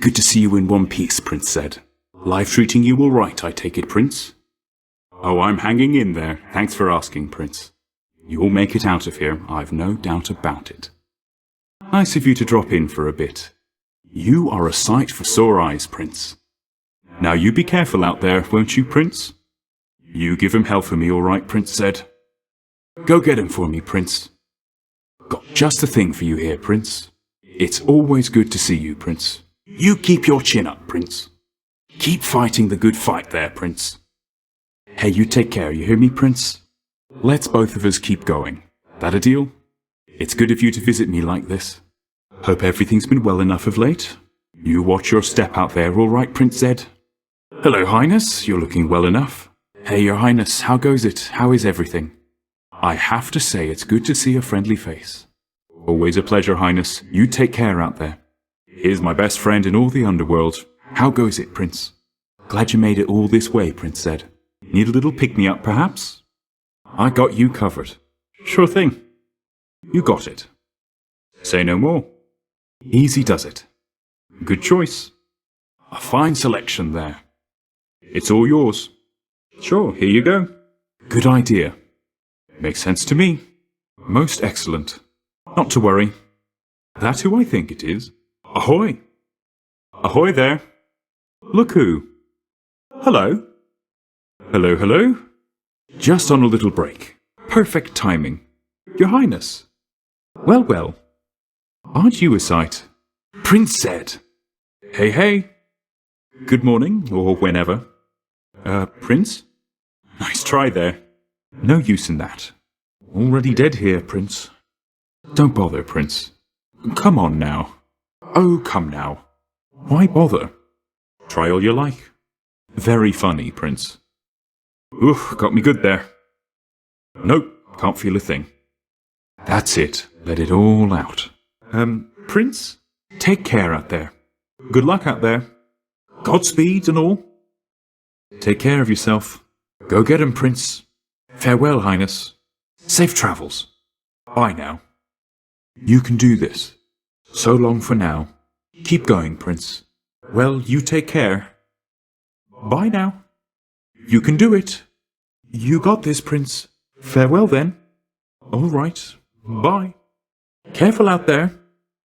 Good to see you in one piece, Prince said. Life treating you all right, I take it, Prince? Oh, I'm hanging in there. Thanks for asking, Prince. You'll make it out of here, I've no doubt about it. Nice of you to drop in for a bit. You are a sight for sore eyes, Prince. Now you be careful out there, won't you, Prince? You give him hell for me, all right, Prince said. Go get him for me, Prince. Got just the thing for you here, Prince. It's always good to see you, Prince. You keep your chin up, Prince. Keep fighting the good fight there, Prince. Hey, you take care, you hear me, Prince? Let's both of us keep going. That a deal? It's good of you to visit me like this. Hope everything's been well enough of late. You watch your step out there, all right, Prince Zed? Hello, Highness. You're looking well enough. Hey, Your Highness, how goes it? How is everything? I have to say it's good to see a friendly face. Always a pleasure, Highness. You take care out there. Here's my best friend in all the underworld. How goes it, Prince? Glad you made it all this way, Prince said. Need a little pick-me-up, perhaps? I got you covered. Sure thing. You got it. Say no more. Easy does it. Good choice. A fine selection there. It's all yours. Sure, here you go. Good idea. Makes sense to me. Most excellent. Not to worry. That's who I think it is. Ahoy! Ahoy there! Look who! Hello! Hello, hello! Just on a little break. Perfect timing. Your Highness! Well, well. Aren't you a sight? Prince said. Hey, hey! Good morning, or whenever. Prince? Nice try there. No use in that. Already dead here, Prince. Don't bother, Prince. Come on now. Oh, come now. Why bother? Try all you like. Very funny, Prince. Oof, got me good there. Nope, can't feel a thing. That's it. Let it all out. Prince? Take care out there. Good luck out there. Godspeed and all. Take care of yourself. Go get 'em, Prince. Farewell, Highness. Safe travels. Bye now. You can do this. So long for now. Keep going, Prince. Well, you take care. Bye now. You can do it. You got this, Prince. Farewell then. All right. Bye. Careful out there.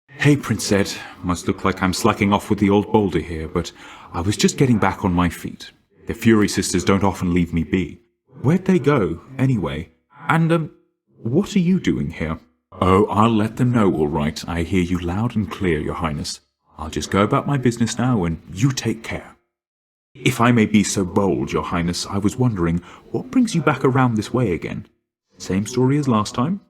Hey, Prince said. Must look like I'm slacking off with the old boulder here, but I was just getting back on my feet. The Fury Sisters don't often leave me be. Where'd they go, anyway? And, what are you doing here? Oh, I'll let them know, all right. I hear you loud and clear, Your Highness. I'll just go about my business now, and you take care. If I may be so bold, Your Highness, I was wondering, what brings you back around this way again? Same story as last time?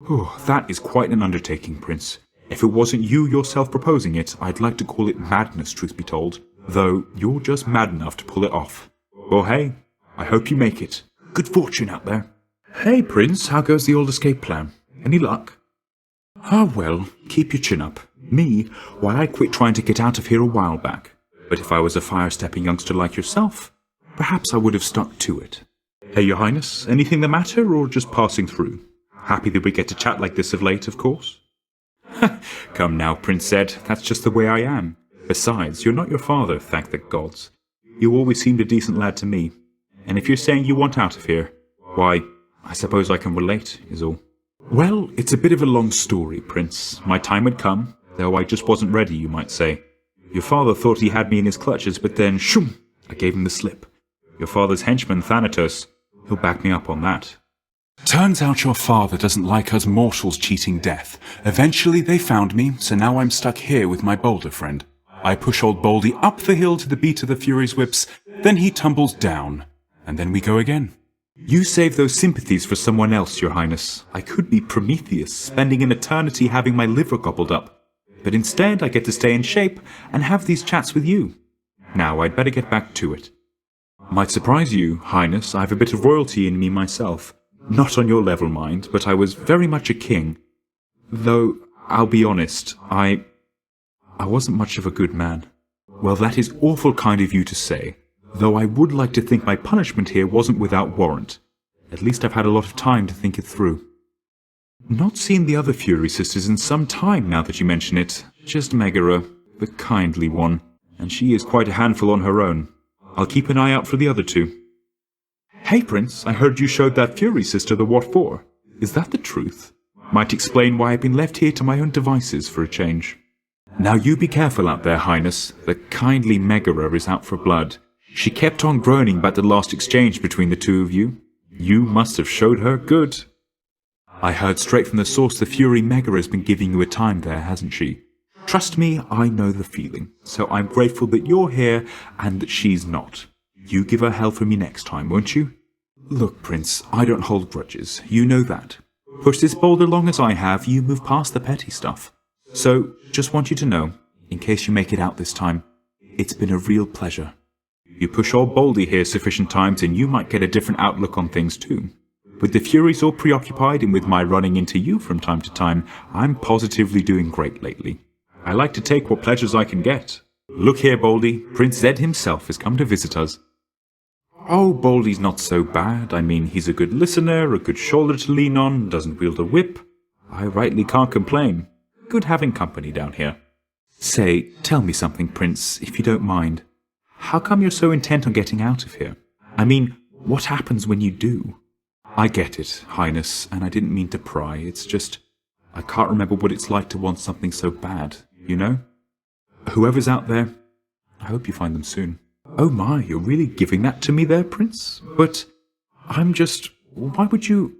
Oh, that is quite an undertaking, Prince. If it wasn't you yourself proposing it, I'd like to call it madness, truth be told. Though you're just mad enough to pull it off. Well, hey, I hope you make it. Good fortune out there. Hey, Prince, how goes the old escape plan? Any luck? Ah, well, keep your chin up. Me, why, I quit trying to get out of here a while back. But if I was a fire-stepping youngster like yourself, perhaps I would have stuck to it. Hey, Your Highness, anything the matter, or just passing through? Happy that we get to chat like this of late, of course. Come now, Prince said, that's just the way I am. Besides, you're not your father, thank the gods. You always seemed a decent lad to me. And if you're saying you want out of here, why, I suppose I can relate, is all. Well, it's a bit of a long story, Prince. My time had come, though I just wasn't ready, you might say. Your father thought he had me in his clutches, but then, shoom, I gave him the slip. Your father's henchman, Thanatos, he'll back me up on that. Turns out your father doesn't like us mortals cheating death. Eventually they found me, so now I'm stuck here with my boulder friend. I push old Baldy up the hill to the beat of the Fury's whips, then he tumbles down, and then we go again. You save those sympathies for someone else, Your Highness. I could be Prometheus, spending an eternity having my liver gobbled up. But instead I get to stay in shape and have these chats with you. Now I'd better get back to it. Might surprise you, Highness, I have a bit of royalty in me myself. Not on your level, mind, but I was very much a king. Though, I'll be honest, I wasn't much of a good man. Well, that is awful kind of you to say, though I would like to think my punishment here wasn't without warrant. At least I've had a lot of time to think it through. Not seen the other Fury Sisters in some time now that you mention it. Just Megara. The kindly one, and she is quite a handful on her own. I'll keep an eye out for the other two. Hey, Prince, I heard you showed that Fury sister the what for. Is that the truth? Might explain why I've been left here to my own devices for a change. Now you be careful out there, Highness. The kindly Megara is out for blood. She kept on groaning about the last exchange between the two of you. You must have showed her good. I heard straight from the source the Fury Megara has been giving you a time there, hasn't she? Trust me, I know the feeling, so I'm grateful that you're here and that she's not. You give her hell for me next time, won't you? Look, Prince, I don't hold grudges. You know that. Push this boulder long as I have, you move past the petty stuff. So, just want you to know, in case you make it out this time, it's been a real pleasure. You push old Baldy here sufficient times and you might get a different outlook on things too. With the Furies all preoccupied and with my running into you from time to time, I'm positively doing great lately. I like to take what pleasures I can get. Look here, Baldy, Prince Zed himself has come to visit us. Oh, Baldy's not so bad. I mean, he's a good listener, a good shoulder to lean on, doesn't wield a whip. I rightly can't complain. Good having company down here. Say, tell me something, Prince, if you don't mind. How come you're so intent on getting out of here? I mean, what happens when you do? I get it, Highness, and I didn't mean to pry. It's just, I can't remember what it's like to want something so bad, you know? Whoever's out there, I hope you find them soon. Oh my, you're really giving that to me there, Prince? But I'm just, why would you...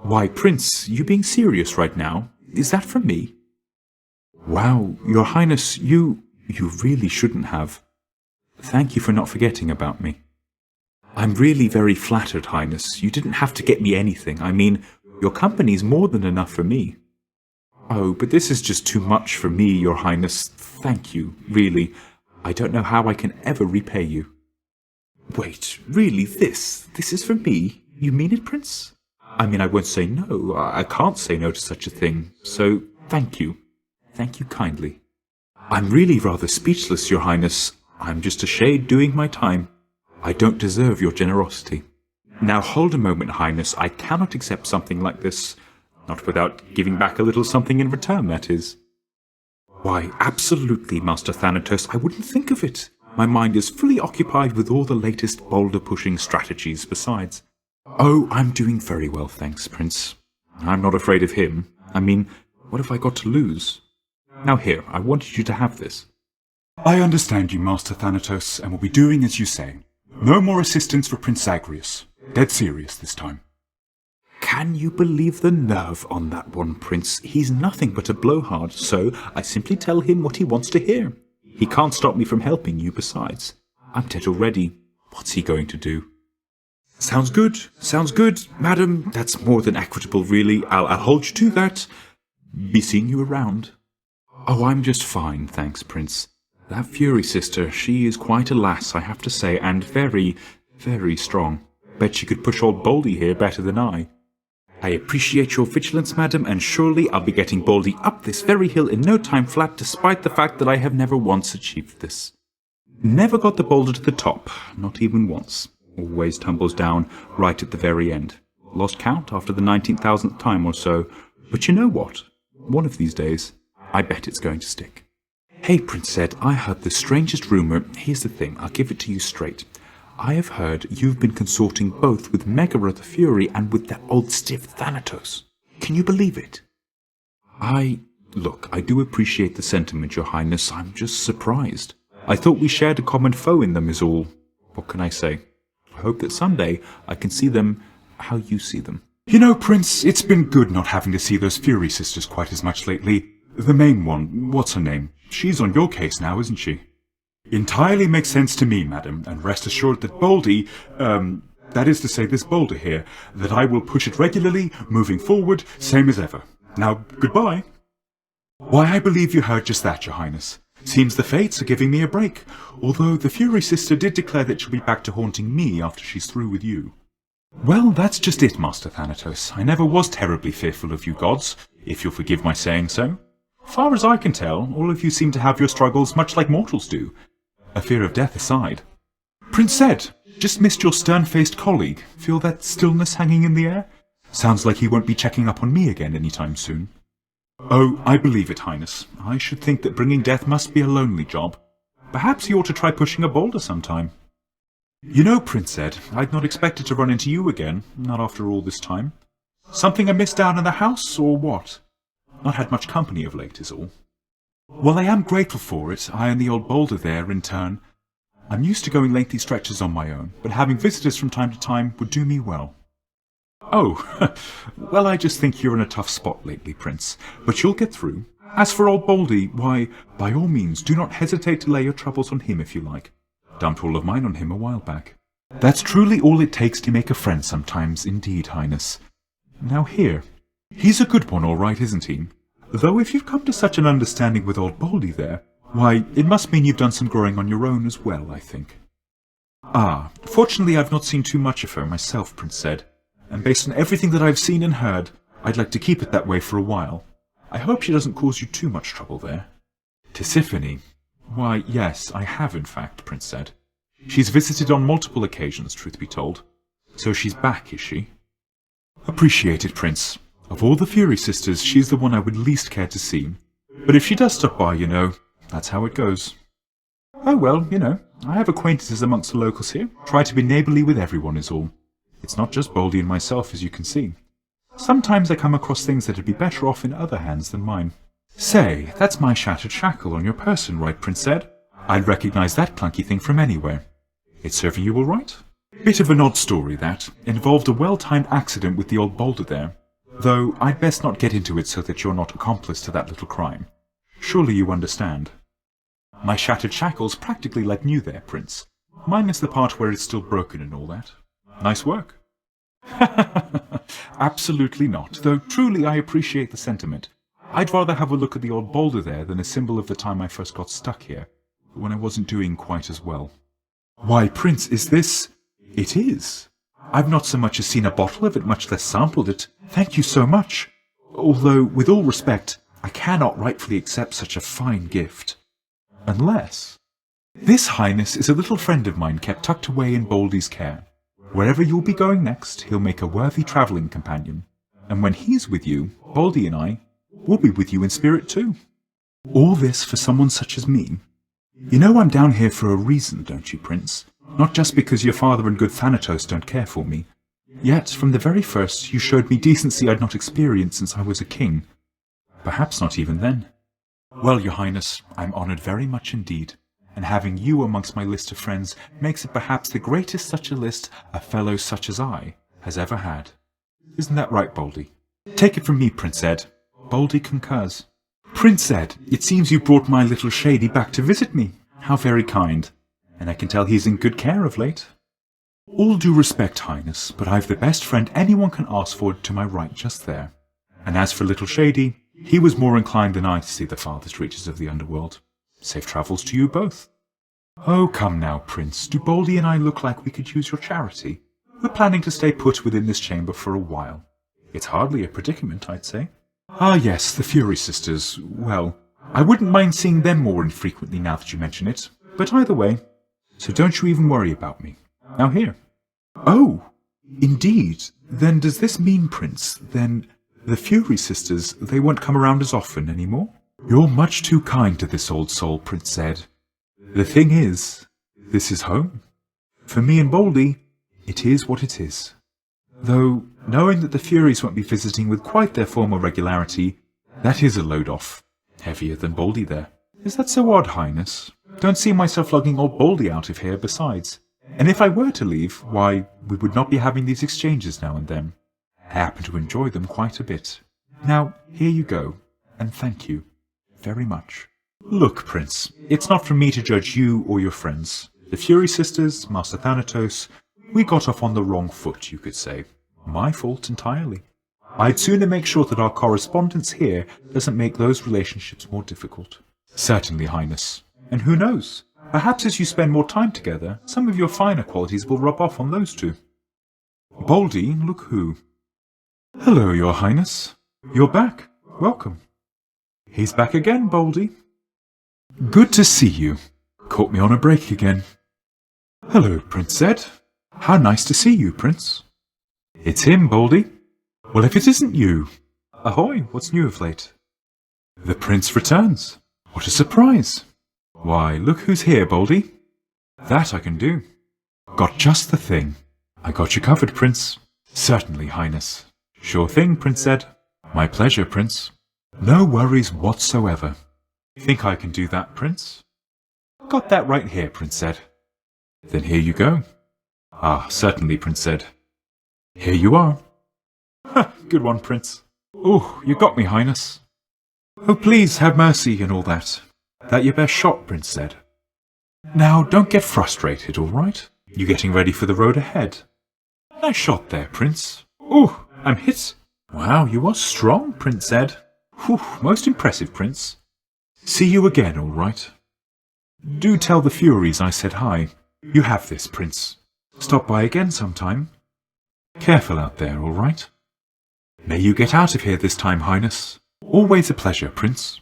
Why, Prince, you being serious right now? Is that from me? Wow, Your Highness, you really shouldn't have. Thank you for not forgetting about me. I'm really very flattered, Highness. You didn't have to get me anything. I mean, your company's more than enough for me. Oh, but this is just too much for me, Your Highness. Thank you, really. I don't know how I can ever repay you. Wait, really, this is for me? You mean it, Prince? I mean, I won't say no. I can't say no to such a thing. So, thank you. Thank you kindly. I'm really rather speechless, Your Highness. I'm just a shade doing my time. I don't deserve your generosity. Now hold a moment, Highness. I cannot accept something like this. Not without giving back a little something in return, that is. Why, absolutely, Master Thanatos. I wouldn't think of it. My mind is fully occupied with all the latest boulder-pushing strategies besides. Oh, I'm doing very well, thanks, Prince. I'm not afraid of him. I mean, what have I got to lose? Now here, I wanted you to have this. I understand you, Master Thanatos, and will be doing as you say. No more assistance for Prince Zagreus. Dead serious this time. Can you believe the nerve on that one, Prince? He's nothing but a blowhard, so I simply tell him what he wants to hear. He can't stop me from helping you besides. I'm dead already. What's he going to do? Sounds good, madam. That's more than equitable, really. I'll hold you to that. Be seeing you around. Oh, I'm just fine, thanks, Prince. That Fury sister, she is quite a lass, I have to say, and very, very strong. Bet she could push old Baldy here better than I. I appreciate your vigilance, madam, and surely I'll be getting Baldy up this very hill in no time flat, despite the fact that I have never once achieved this. Never got the boulder to the top, not even once. Always tumbles down right at the very end. Lost count after the 19,000th time or so. But you know what? One of these days, I bet it's going to stick. Hey, Prince Zed, I heard the strangest rumour. Here's the thing, I'll give it to you straight. I have heard you've been consorting both with Megara the Fury and with that old stiff Thanatos. Can you believe it? Look, I do appreciate the sentiment, Your Highness. I'm just surprised. I thought we shared a common foe in them is all. What can I say? I hope that someday I can see them how you see them. You know, Prince, it's been good not having to see those Fury sisters quite as much lately. The main one, what's her name? She's on your case now, isn't she? Entirely makes sense to me, madam, and rest assured that Baldy, that is to say this boulder here, that I will push it regularly, moving forward, same as ever. Now, goodbye. Why, I believe you heard just that, Your Highness. Seems the fates are giving me a break, although the Fury sister did declare that she'll be back to haunting me after she's through with you. Well, that's just it, Master Thanatos. I never was terribly fearful of you gods, if you'll forgive my saying so. Far as I can tell, all of you seem to have your struggles much like mortals do. A fear of death aside. Prince Zed, just missed your stern-faced colleague. Feel that stillness hanging in the air? Sounds like he won't be checking up on me again anytime soon. Oh, I believe it, Highness. I should think that bringing death must be a lonely job. Perhaps you ought to try pushing a boulder sometime. You know, Prince Ed, I'd not expected to run into you again, not after all this time. Something amiss down in the house, or what? Not had much company of late, is all. Well, I am grateful for it, I and the old boulder there, in turn. I'm used to going lengthy stretches on my own, but having visitors from time to time would do me well. Oh, well, I just think you're in a tough spot lately, Prince, but you'll get through. As for old Baldy, why, by all means, do not hesitate to lay your troubles on him if you like. Dumped all of mine on him a while back. That's truly all it takes to make a friend sometimes, indeed, Highness. Now here, he's a good one, all right, isn't he? Though if you've come to such an understanding with old Baldy there, why, it must mean you've done some growing on your own as well, I think. Ah, fortunately I've not seen too much of her myself, Prince Ed, and based on everything that I've seen and heard, I'd like to keep it that way for a while. I hope she doesn't cause you too much trouble there. Tisiphone? Why, yes, I have in fact, Prince said. She's visited on multiple occasions, truth be told. So she's back, is she? Appreciated, Prince. Of all the Fury sisters, she's the one I would least care to see. But if she does stop by, you know, that's how it goes. Oh well, you know, I have acquaintances amongst the locals here. Try to be neighbourly with everyone is all. It's not just Baldy and myself, as you can see. Sometimes I come across things that'd be better off in other hands than mine. Say, that's my shattered shackle on your person, right, Prince Ed? I'd recognise that clunky thing from anywhere. It's serving you all right? Bit of an odd story, that. Involved a well-timed accident with the old boulder there. Though I'd best not get into it so that you're not accomplice to that little crime. Surely you understand. My shattered shackle's practically like new there, Prince. Minus the part where it's still broken and all that. Nice work. Absolutely not, though truly I appreciate the sentiment. I'd rather have a look at the old boulder there than a symbol of the time I first got stuck here, when I wasn't doing quite as well. Why, Prince, is this... It is. I've not so much as seen a bottle of it, much less sampled it. Thank you so much. Although, with all respect, I cannot rightfully accept such a fine gift. Unless... This, Highness, is a little friend of mine kept tucked away in Baldy's care. Wherever you'll be going next, he'll make a worthy travelling companion. And when he's with you, Baldy and I, we'll be with you in spirit too. All this for someone such as me. You know I'm down here for a reason, don't you, Prince? Not just because your father and good Thanatos don't care for me. Yet, from the very first, you showed me decency I'd not experienced since I was a king. Perhaps not even then. Well, your Highness, I'm honoured very much indeed, and having you amongst my list of friends makes it perhaps the greatest such a list a fellow such as I has ever had. Isn't that right, Baldy? Take it from me, Prince Ed. Baldy concurs. Prince Ed, it seems you brought my little shady back to visit me. How very kind. And I can tell he's in good care of late. All due respect, Highness, but I've the best friend anyone can ask for to my right just there. And as for little Shady, he was more inclined than I to see the farthest reaches of the underworld. Safe travels to you both. Oh, come now, Prince, do Baldy and I look like we could use your charity? We're planning to stay put within this chamber for a while. It's hardly a predicament, I'd say. Ah, yes, the Fury sisters. Well, I wouldn't mind seeing them more infrequently now that you mention it. But either way, so don't you even worry about me. Now here. Oh, indeed. Then does this mean, Prince, then the Fury sisters, they won't come around as often anymore? You're much too kind to this old soul, Prince said. The thing is, this is home. For me and Baldy, it is what it is. Though, knowing that the Furies won't be visiting with quite their former regularity, that is a load off. Heavier than Baldy there. Is that so odd, Highness? Don't see myself lugging old Baldy out of here besides. And if I were to leave, why, we would not be having these exchanges now and then. I happen to enjoy them quite a bit. Now, here you go, and thank you very much. Look, Prince, it's not for me to judge you or your friends. The Fury sisters, Master Thanatos, we got off on the wrong foot, you could say. My fault entirely. I'd sooner make sure that our correspondence here doesn't make those relationships more difficult. Certainly, Highness. And who knows? Perhaps as you spend more time together, some of your finer qualities will rub off on those two. Baldy, look who. Hello, your Highness. You're back. Welcome. He's back again, Baldy. Good to see you. Caught me on a break again. Hello, Prince Ed. How nice to see you, Prince. It's him, Baldy. Well, if it isn't you. Ahoy, what's new of late? The prince returns. What a surprise! Why, look who's here, Baldy. That I can do. Got just the thing. I got you covered, Prince. Certainly, Highness. Sure thing, Prince said. My pleasure, Prince. No worries whatsoever. Think I can do that, Prince? Got that right here, Prince said. Then here you go. Ah, certainly, Prince said. Here you are. Ha, good one, Prince. Oh, you got me, Highness. Oh, please have mercy and all that. That your best shot, Prince said. Now, don't get frustrated, all right? You getting ready for the road ahead? Nice shot there, Prince. Oh, I'm hit. Wow, you are strong, Prince said. Whew, most impressive, Prince. See you again, all right? Do tell the Furies I said hi. You have this, Prince. Stop by again sometime. Careful out there, all right? May you get out of here this time, Highness. Always a pleasure, Prince.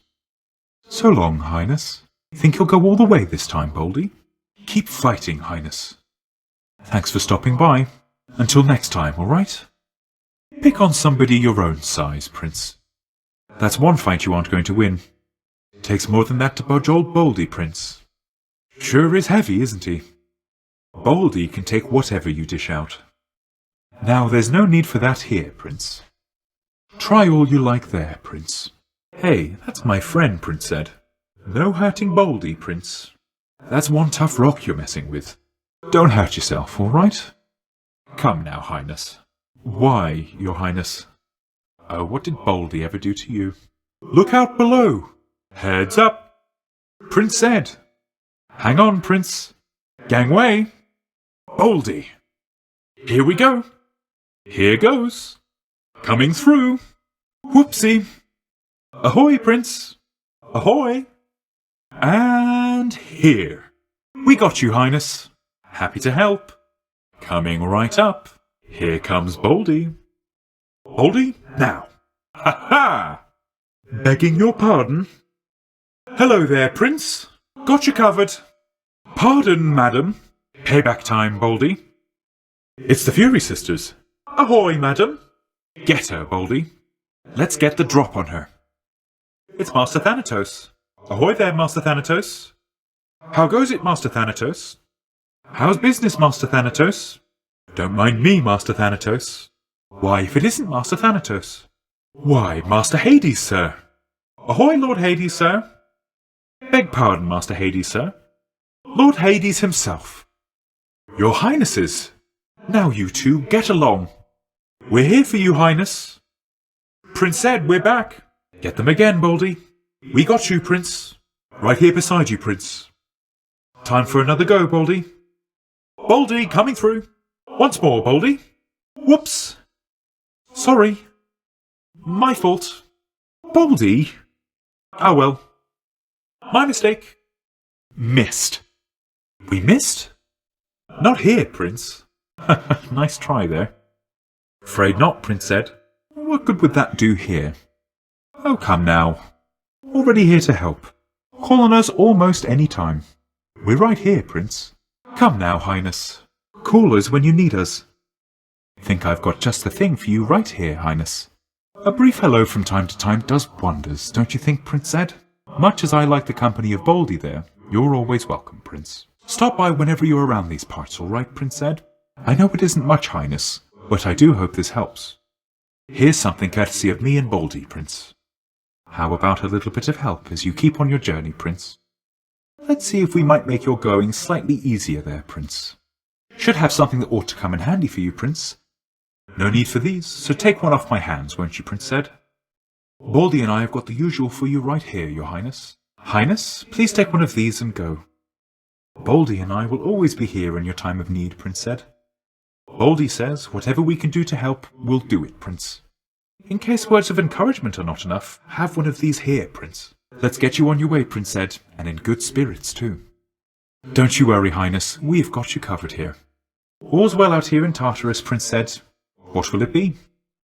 So long, Highness. Think you'll go all the way this time, Baldy? Keep fighting, Highness. Thanks for stopping by. Until next time, all right? Pick on somebody your own size, Prince. That's one fight you aren't going to win. Takes more than that to budge old Baldy, Prince. Sure is heavy, isn't he? Baldy can take whatever you dish out. Now, there's no need for that here, Prince. Try all you like there, Prince. Hey, that's my friend, Prince said. No hurting Baldy, Prince. That's one tough rock you're messing with. Don't hurt yourself, all right? Come now, Highness. Why, your Highness? Oh, what did Baldy ever do to you? Look out below! Heads up! Prince said. Hang on, Prince. Gangway! Baldy! Here we go! Here goes! Coming through! Whoopsie! Ahoy, Prince! Ahoy! And here! We got you, Highness! Happy to help! Coming right up! Here comes Baldy! Baldy, now! Ha ha! Begging your pardon? Hello there, Prince! Got you covered! Pardon, madam! Payback time, Baldy! It's the Fury Sisters! Ahoy, madam! Get her, Baldy! Let's get the drop on her! It's Master Thanatos! Ahoy there, Master Thanatos! How goes it, Master Thanatos? How's business, Master Thanatos? Don't mind me, Master Thanatos. Why, if it isn't Master Thanatos? Why, Master Hades, sir! Ahoy, Lord Hades, sir! Beg pardon, Master Hades, sir. Lord Hades himself. Your Highnesses! Now you two, get along. We're here for you, Highness. Prince Ed, we're back. Get them again, Baldy. We got you, Prince. Right here beside you, Prince. Time for another go, Baldy. Baldy, coming through. Once more, Baldy. Whoops. Sorry. My fault. Baldy. Oh well. My mistake. Missed. We missed? Not here, Prince. Nice try there. Afraid not, Prince said. What good would that do here? Oh, come now. Already here to help. Call on us almost any time. We're right here, Prince. Come now, Highness. Call us when you need us. Think I've got just the thing for you right here, Highness. A brief hello from time to time does wonders, don't you think, Prince said? Much as I like the company of Baldy there, you're always welcome, Prince. Stop by whenever you're around these parts, all right, Prince said? I know it isn't much, Highness, but I do hope this helps. Here's something courtesy of me and Baldy, Prince. How about a little bit of help as you keep on your journey, Prince? Let's see if we might make your going slightly easier there, Prince. Should have something that ought to come in handy for you, Prince. No need for these, so take one off my hands, won't you, Prince said? Baldy and I have got the usual for you right here, your Highness. Highness, please take one of these and go. Baldy and I will always be here in your time of need, Prince said. Baldy says, whatever we can do to help, we'll do it, Prince. In case words of encouragement are not enough, have one of these here, Prince. Let's get you on your way, Prince said, and in good spirits, too. Don't you worry, Highness, we've got you covered here. All's well out here in Tartarus, Prince said. What will it be?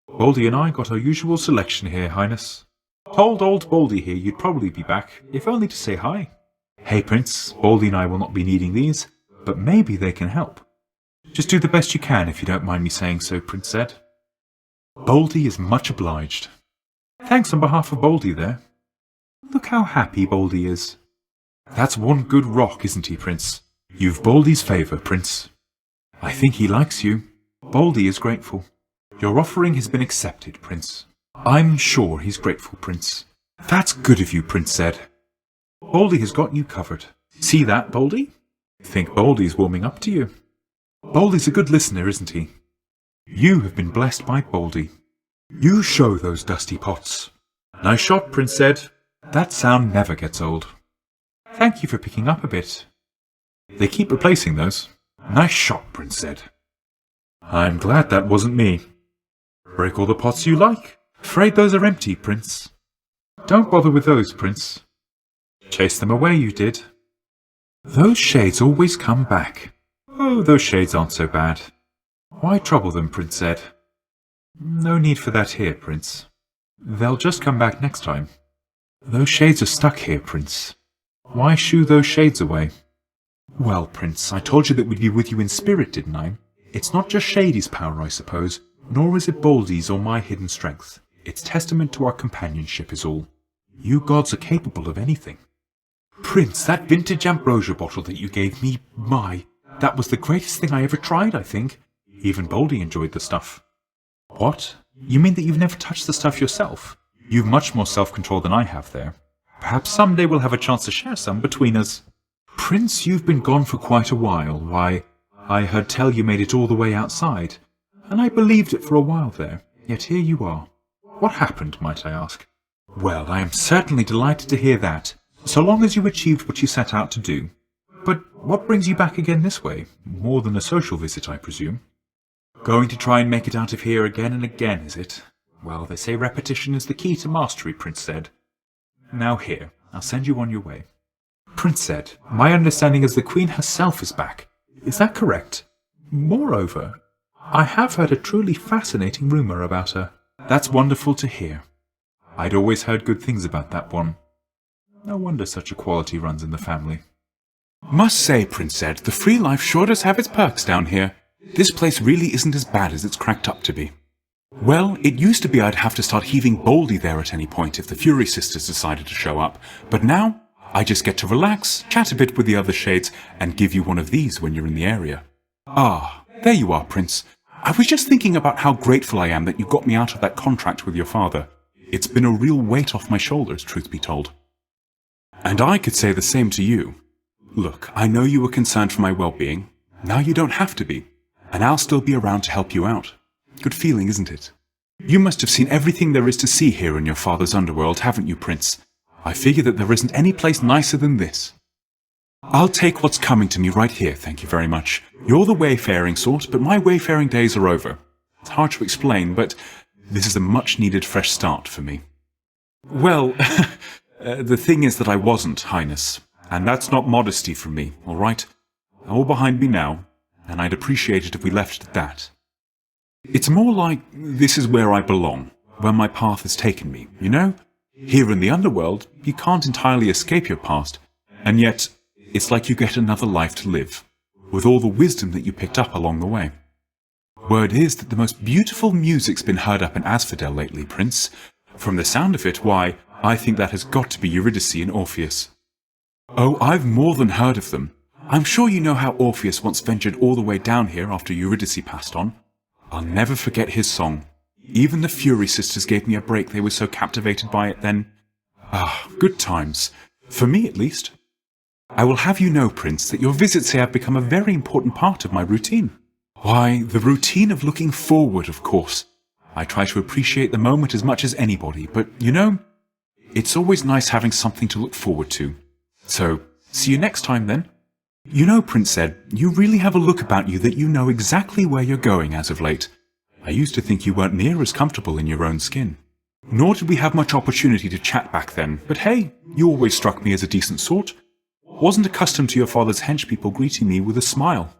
Baldy and I got our usual selection here, Highness. Told old Baldy here you'd probably be back, if only to say hi. Hey, Prince, Baldy and I will not be needing these, but maybe they can help. Just do the best you can, if you don't mind me saying so, Prince said. Baldy is much obliged. Thanks on behalf of Baldy there. Look how happy Baldy is. That's one good rock, isn't he, Prince? You've Baldy's favour, Prince. I think he likes you. Baldy is grateful. Your offering has been accepted, Prince. I'm sure he's grateful, Prince. That's good of you, Prince said. Baldy has got you covered. See that, Baldy? Think Baldy's warming up to you. Baldy's a good listener, isn't he? You have been blessed by Baldy. You show those dusty pots. Nice shot, Prince said. That sound never gets old. Thank you for picking up a bit. They keep replacing those. Nice shot, Prince said. I'm glad that wasn't me. Break all the pots you like. Afraid those are empty, Prince. Don't bother with those, Prince. Chase them away, you did. Those shades always come back. Oh, those shades aren't so bad. Why trouble them, Prince said. No need for that here, Prince. They'll just come back next time. Those shades are stuck here, Prince. Why shoo those shades away? Well, Prince, I told you that we'd be with you in spirit, didn't I? It's not just Shady's power, I suppose, nor is it Baldy's or my hidden strength. It's testament to our companionship is all. You gods are capable of anything. Prince, that vintage ambrosia bottle that you gave me, that was the greatest thing I ever tried, I think. Even Baldy enjoyed the stuff. What? You mean that you've never touched the stuff yourself? You've much more self-control than I have there. Perhaps someday we'll have a chance to share some between us. Prince, you've been gone for quite a while. Why, I heard tell you made it all the way outside, and I believed it for a while there, yet here you are. What happened, might I ask? Well, I am certainly delighted to hear that, so long as you achieved what you set out to do. But what brings you back again this way? More than a social visit, I presume. Going to try and make it out of here again and again, is it? Well, they say repetition is the key to mastery, Prince said. Now here, I'll send you on your way. Prince said, my understanding is the Queen herself is back. Is that correct? Moreover, I have heard a truly fascinating rumour about her. That's wonderful to hear. I'd always heard good things about that one. No wonder such a quality runs in the family. Must say, Prince said, the free life sure does have its perks down here. This place really isn't as bad as it's cracked up to be. Well, it used to be I'd have to start heaving Baldy there at any point if the Fury Sisters decided to show up, but now I just get to relax, chat a bit with the other shades, and give you one of these when you're in the area. Ah, there you are, Prince. I was just thinking about how grateful I am that you got me out of that contract with your father. It's been a real weight off my shoulders, truth be told. And I could say the same to you. Look, I know you were concerned for my well-being. Now you don't have to be, and I'll still be around to help you out. Good feeling, isn't it? You must have seen everything there is to see here in your father's underworld, haven't you, Prince? I figure that there isn't any place nicer than this. I'll take what's coming to me right here, thank you very much. You're the wayfaring sort, but my wayfaring days are over. It's hard to explain, but this is a much-needed fresh start for me. Well, the thing is that I wasn't, Highness, and that's not modesty from me, all right? All behind me now, and I'd appreciate it if we left it at that. It's more like this is where I belong, where my path has taken me, you know? Here in the underworld, you can't entirely escape your past, and yet it's like you get another life to live, with all the wisdom that you picked up along the way. Word is that the most beautiful music's been heard up in Asphodel lately, Prince. From the sound of it, why, I think that has got to be Eurydice and Orpheus. Oh, I've more than heard of them. I'm sure you know how Orpheus once ventured all the way down here after Eurydice passed on. I'll never forget his song. Even the Fury Sisters gave me a break, they were so captivated by it then. Ah, good times. For me, at least. I will have you know, Prince, that your visits here have become a very important part of my routine. Why, the routine of looking forward, of course. I try to appreciate the moment as much as anybody, but, you know, it's always nice having something to look forward to. So, see you next time, then. You know, Prince said, you really have a look about you that you know exactly where you're going as of late. I used to think you weren't near as comfortable in your own skin. Nor did we have much opportunity to chat back then, but hey, you always struck me as a decent sort. Wasn't accustomed to your father's henchpeople greeting me with a smile.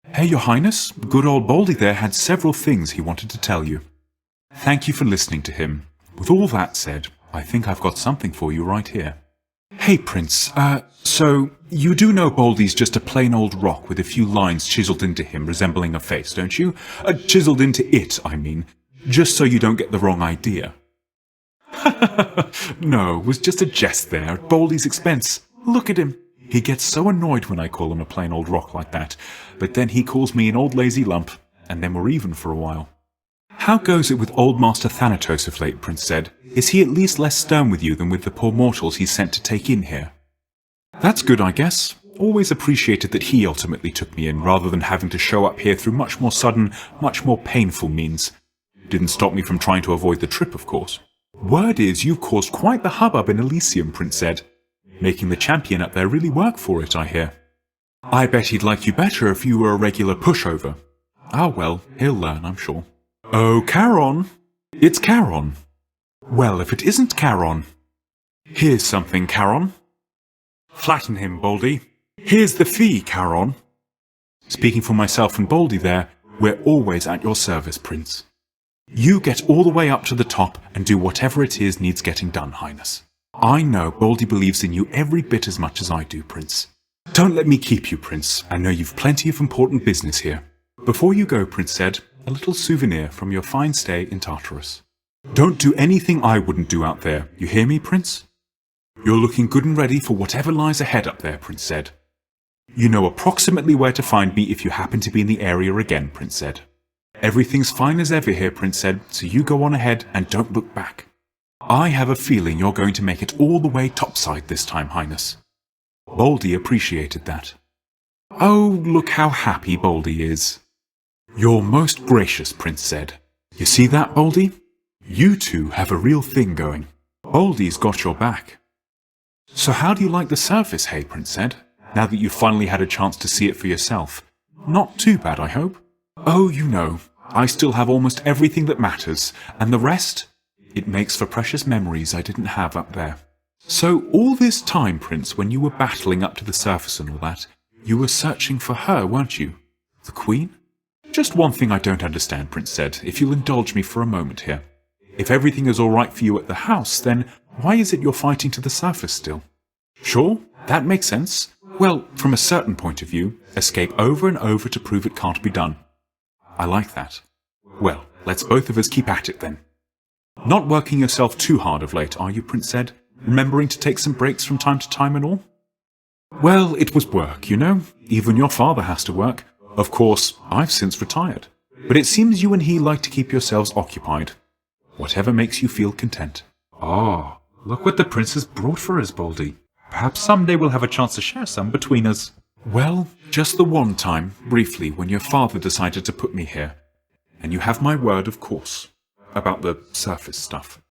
Hey, Your Highness, good old Baldy there had several things he wanted to tell you. Thank you for listening to him. With all that said, I think I've got something for you right here. Hey, Prince, so you do know Baldy's just a plain old rock with a few lines chiseled into him resembling a face, don't you? Chiseled into it, I mean, just so you don't get the wrong idea. No, it was just a jest there, at Baldy's expense. Look at him. He gets so annoyed when I call him a plain old rock like that, but then he calls me an old lazy lump, and then we're even for a while. How goes it with old Master Thanatos of late, Prince said? Is he at least less stern with you than with the poor mortals he's sent to take in here? That's good, I guess. Always appreciated that he ultimately took me in, rather than having to show up here through much more sudden, much more painful means. Didn't stop me from trying to avoid the trip, of course. Word is you've caused quite the hubbub in Elysium, Prince said. Making the champion up there really work for it, I hear. I bet he'd like you better if you were a regular pushover. Ah well, he'll learn, I'm sure. Oh, Charon! It's Charon. Well, if it isn't Charon. Here's something, Charon. Flatten him, Baldy. Here's the fee, Charon. Speaking for myself and Baldy there, we're always at your service, Prince. You get all the way up to the top and do whatever it is needs getting done, Highness. I know Baldy believes in you every bit as much as I do, Prince. Don't let me keep you, Prince. I know you've plenty of important business here. Before you go, Prince said, a little souvenir from your fine stay in Tartarus. Don't do anything I wouldn't do out there. You hear me, Prince? You're looking good and ready for whatever lies ahead up there, Prince said. You know approximately where to find me if you happen to be in the area again, Prince said. Everything's fine as ever here, Prince said, so you go on ahead and don't look back. I have a feeling you're going to make it all the way topside this time, Highness. Baldy appreciated that. Oh, look how happy Baldy is. You're most gracious, Prince said. You see that, Baldy? You two have a real thing going. Baldy's got your back. So how do you like the surface, hey, Prince said, now that you've finally had a chance to see it for yourself? Not too bad, I hope. Oh, you know, I still have almost everything that matters, and the rest? It makes for precious memories I didn't have up there. So all this time, Prince, when you were battling up to the surface and all that, you were searching for her, weren't you? The Queen? Just one thing I don't understand, Prince said, if you'll indulge me for a moment here. If everything is all right for you at the house, then why is it you're fighting to the surface still? Sure, that makes sense. Well, from a certain point of view, escape over and over to prove it can't be done. I like that. Well, let's both of us keep at it then. Not working yourself too hard of late, are you, Prince said? Remembering to take some breaks from time to time and all? Well, it was work, you know. Even your father has to work. Of course, I've since retired. But it seems you and he like to keep yourselves occupied. Whatever makes you feel content. Ah, look what the prince has brought for us, Baldy. Perhaps someday we'll have a chance to share some between us. Well, just the one time, briefly, when your father decided to put me here. And you have my word, of course, about the surface stuff.